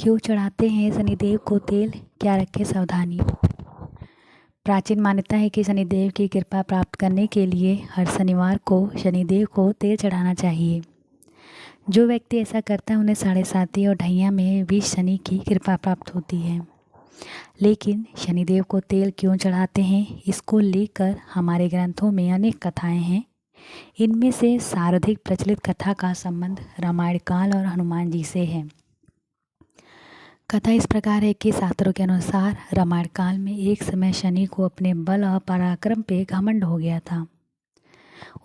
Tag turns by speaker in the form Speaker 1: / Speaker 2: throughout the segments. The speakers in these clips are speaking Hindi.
Speaker 1: क्यों चढ़ाते हैं शनिदेव को तेल, क्या रखें सावधानी। प्राचीन मान्यता है कि शनिदेव की कृपा प्राप्त करने के लिए हर शनिवार को शनिदेव को तेल चढ़ाना चाहिए। जो व्यक्ति ऐसा करता है उन्हें साढ़े साती और ढैया में भी शनि की कृपा प्राप्त होती है। लेकिन शनिदेव को तेल क्यों चढ़ाते हैं, इसको लेकर हमारे ग्रंथों में अनेक कथाएं हैं। इनमें से सर्वाधिक प्रचलित कथा का संबंध रामायण काल और हनुमान जी से है। कथा इस प्रकार है कि शास्त्रों के अनुसार रामायण काल में एक समय शनि को अपने बल और पराक्रम पे घमंड हो गया था।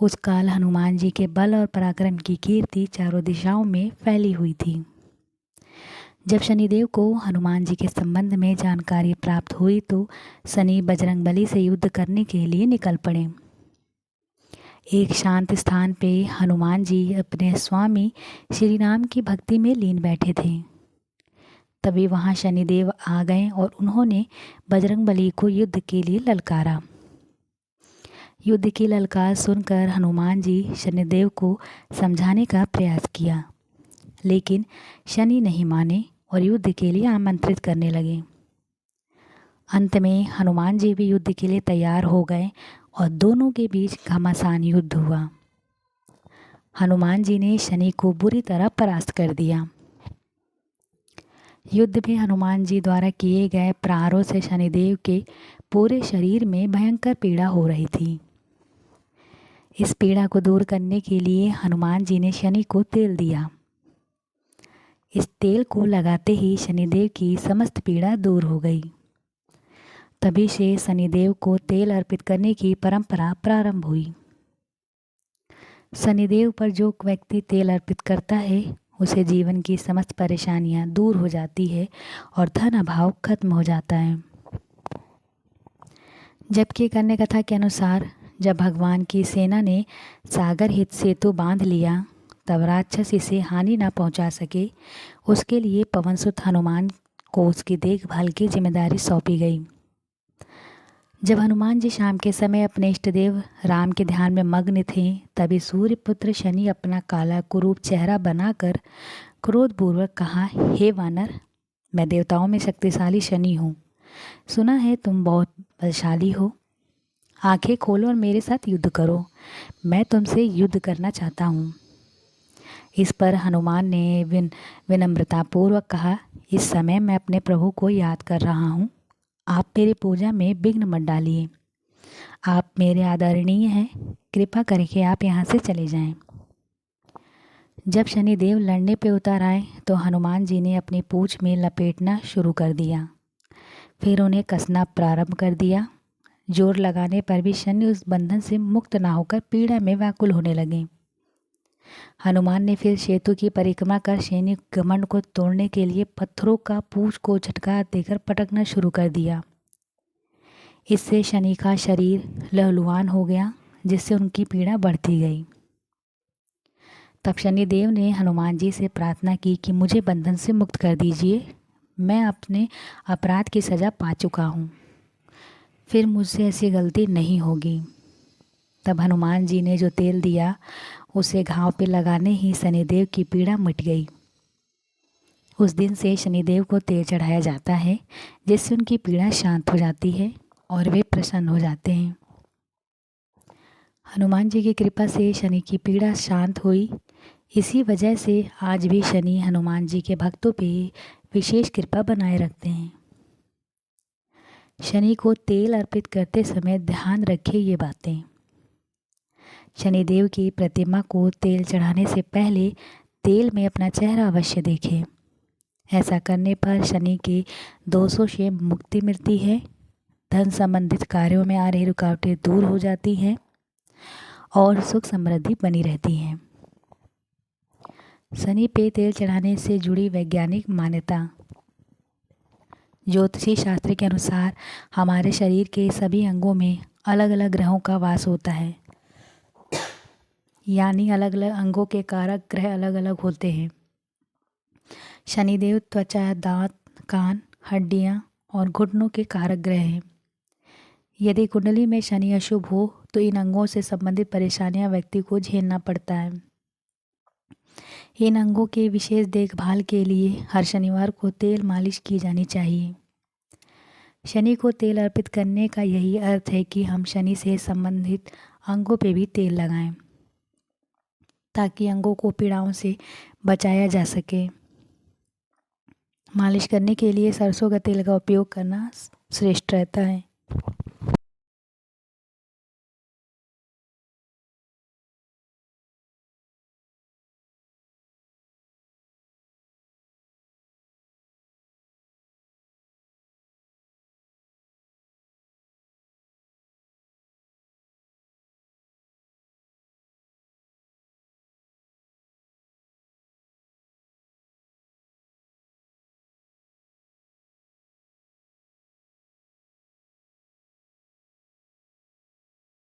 Speaker 1: उस काल हनुमान जी के बल और पराक्रम की कीर्ति चारों दिशाओं में फैली हुई थी। जब शनिदेव को हनुमान जी के संबंध में जानकारी प्राप्त हुई तो शनि बजरंगबली से युद्ध करने के लिए निकल पड़े। एक शांत स्थान पे हनुमान जी अपने स्वामी श्री राम की भक्ति में लीन बैठे थे। तभी वहाँ शनिदेव आ गए और उन्होंने बजरंगबली को युद्ध के लिए ललकारा। युद्ध की ललकार सुनकर हनुमान जी शनिदेव को समझाने का प्रयास किया, लेकिन शनि नहीं माने और युद्ध के लिए आमंत्रित करने लगे। अंत में हनुमान जी भी युद्ध के लिए तैयार हो गए और दोनों के बीच घमासान युद्ध हुआ। हनुमान जी ने शनि को बुरी तरह परास्त कर दिया। युद्ध में हनुमान जी द्वारा किए गए प्रहारों से शनिदेव के पूरे शरीर में भयंकर पीड़ा हो रही थी। इस पीड़ा को दूर करने के लिए हनुमान जी ने शनि को तेल दिया। इस तेल को लगाते ही शनिदेव की समस्त पीड़ा दूर हो गई। तभी से शनिदेव को तेल अर्पित करने की परंपरा प्रारंभ हुई। शनिदेव पर जो व्यक्ति तेल अर्पित करता है उसे जीवन की समस्त परेशानियां दूर हो जाती है और धन अभाव खत्म हो जाता है। जबकि एक अन्य कथा के अनुसार जब भगवान की सेना ने सागर हित सेतु बांध लिया तब राक्षस इसे हानि न पहुंचा सके, उसके लिए पवनसुत हनुमान को उसकी देखभाल की जिम्मेदारी सौंपी गई। जब हनुमान जी शाम के समय अपने इष्टदेव राम के ध्यान में मग्न थे, तभी सूर्यपुत्र शनि अपना काला कुरूप चेहरा बनाकर क्रोधपूर्वक कहा, हे वानर, मैं देवताओं में शक्तिशाली शनि हूँ। सुना है तुम बहुत बलशाली हो। आंखें खोलो और मेरे साथ युद्ध करो। मैं तुमसे युद्ध करना चाहता हूँ। इस पर हनुमान ने विनम्रतापूर्वक कहा, इस समय मैं अपने प्रभु को याद कर रहा हूँ। आप मेरी पूजा में विघ्न मत डालिए। आप मेरे आदरणीय हैं, कृपा करके आप यहाँ से चले जाएं। जब शनिदेव लड़ने पे उतर आए तो हनुमान जी ने अपनी पूंछ में लपेटना शुरू कर दिया। फिर उन्हें कसना प्रारंभ कर दिया। जोर लगाने पर भी शनि उस बंधन से मुक्त ना होकर पीड़ा में व्याकुल होने लगे। हनुमान ने फिर सेतु की परिक्रमा कर शनि घमंड को तोड़ने के लिए पत्थरों का पूंछ को झटका देकर पटकना शुरू कर दिया। इससे शनि का शरीर लहलुहान हो गया, जिससे उनकी पीड़ा बढ़ती गई। तब शनिदेव ने हनुमान जी से प्रार्थना की कि मुझे बंधन से मुक्त कर दीजिए। मैं अपने अपराध की सज़ा पा चुका हूँ, फिर मुझसे ऐसी गलती नहीं होगी। तब हनुमान जी ने जो तेल दिया उसे घाव पे लगाने ही शनिदेव की पीड़ा मिट गई। उस दिन से शनिदेव को तेल चढ़ाया जाता है, जिससे उनकी पीड़ा शांत हो जाती है और वे प्रसन्न हो जाते हैं। हनुमान जी की कृपा से शनि की पीड़ा शांत हुई। इसी वजह से आज भी शनि हनुमान जी के भक्तों पे विशेष कृपा बनाए रखते हैं। शनि को तेल अर्पित करते समय ध्यान रखें ये बातें। शनिदेव की प्रतिमा को तेल चढ़ाने से पहले तेल में अपना चेहरा अवश्य देखें। ऐसा करने पर शनि के दोषों से मुक्ति मिलती है, धन संबंधित कार्यों में आ रही रुकावटें दूर हो जाती हैं और सुख समृद्धि बनी रहती है। शनि पे तेल चढ़ाने से जुड़ी वैज्ञानिक मान्यता। ज्योतिषी शास्त्र के अनुसार हमारे शरीर के सभी अंगों में अलग अलग ग्रहों का वास होता है, यानी अलग अलग अंगों के कारक ग्रह अलग अलग होते हैं। शनिदेव त्वचा, दांत, कान, हड्डियां और घुटनों के कारक ग्रह हैं। यदि कुंडली में शनि अशुभ हो तो इन अंगों से संबंधित परेशानियां व्यक्ति को झेलना पड़ता है। इन अंगों के विशेष देखभाल के लिए हर शनिवार को तेल मालिश की जानी चाहिए। शनि को तेल अर्पित करने का यही अर्थ है कि हम शनि से संबंधित अंगों पे भी तेल लगाएं, ताकि अंगों को पीड़ाओं से बचाया जा सके। मालिश करने के लिए सरसों का तेल का उपयोग करना श्रेष्ठ रहता है।